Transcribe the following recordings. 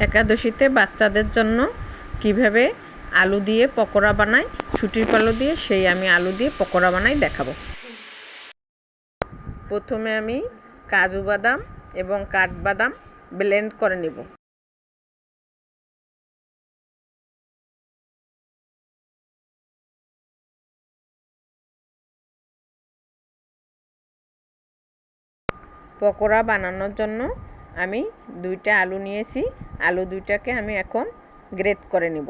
একাদশীতে বাচ্চাদের জন্য কিভাবে আলু দিয়ে পকোড়া বানাই, শুঁটির পালু দিয়ে, সেই আমি আলু দিয়ে পকোড়া বানাই দেখাবো। প্রথমে আমি কাজু বাদাম এবং কাঠবাদাম ব্লেন্ড করে নেব। পকোড়া বানানোর জন্য আমি 2টা আলু নিয়েছি। আলু 2টাকে আমি এখন গ্রেট করে নেব।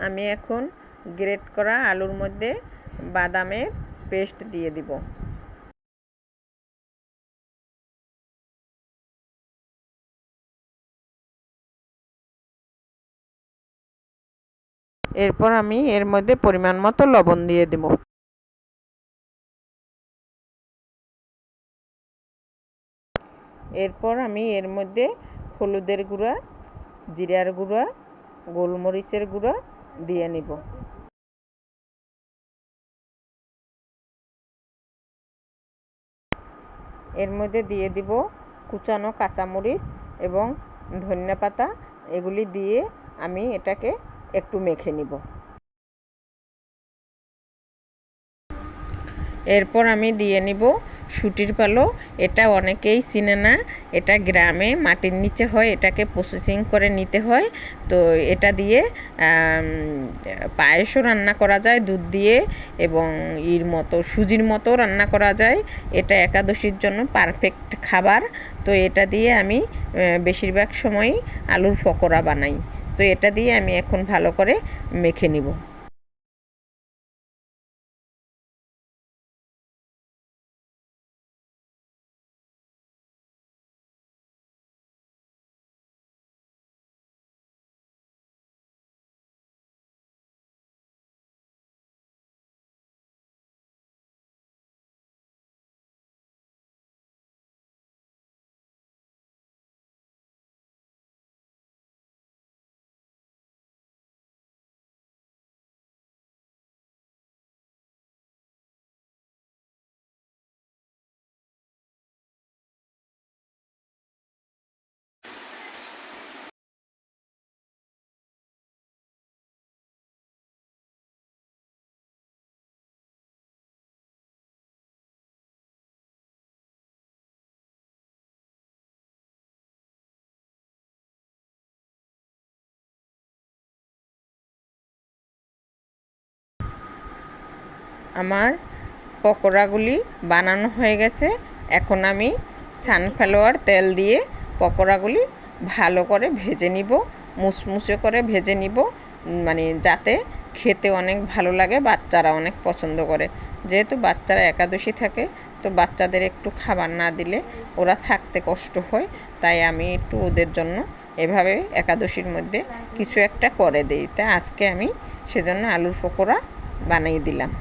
আমি এখন গ্রেট করা আলুর মধ্যে বাদামের পেস্ট দিয়ে দিব। এরপর আমি এর মধ্যে পরিমাণ মতো লবণ দিয়ে দেব। এরপর আমি এর মধ্যে হলুদের গুঁড়া, জিরার গুঁড়া, গোলমরিচের গুঁড়া দিয়ে নিব। এর মধ্যে দিয়ে দিব কুচানো কাঁচামরিচ এবং ধনিয়াপাতা। এগুলি দিয়ে আমি এটাকে একটু মেখে নিব। এরপর আমি দিয়ে নিব শুঁটির পালু। এটা অনেকেই চিনে না, এটা গ্রামে মাটির নিচে হয়, এটাকে প্রসেসিং করে নিতে হয়। তো এটা দিয়ে পায়েসও রান্না করা যায় দুধ দিয়ে, এবং সুজির মতো রান্না করা যায়। এটা একাদশীর জন্য পারফেক্ট খাবার। তো এটা দিয়ে আমি বেশিরভাগ সময়ই আলুর পকোড়া বানাই। তো এটা দিয়ে আমি এখন ভালো করে মেখে নিব। আমার পকোড়াগুলি বানানো হয়ে গেছে। এখন আমি সানফ্লাওয়ার তেল দিয়ে পকোড়াগুলি ভালো করে ভেজে নিব, মুচমুচে করে ভেজে নিব, মানে যাতে খেতে অনেক ভালো লাগে, বাচ্চারা অনেক পছন্দ করে। যেহেতু বাচ্চারা একাদশী থাকে, তো বাচ্চাদের একটু খাবার না দিলে ওরা থাকতে কষ্ট হয়। তাই আমি একটু ওদের জন্য এভাবে একাদশীর মধ্যে কিছু একটা করে দিই। তাই আজকে আমি সেজন্য আলুর পকোড়া বানিয়ে দিলাম।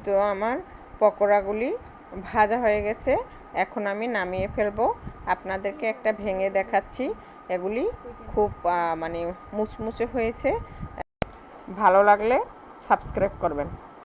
তো আমার পকোড়াগুলি ভাজা হয়ে গেছে, এখন আমি নামিয়ে ফেলবো। আপনাদেরকে একটা ভেঙে দেখাচ্ছি। এগুলি খুব মানে মুচমুচে হয়েছে। ভালো লাগলে সাবস্ক্রাইব করবেন।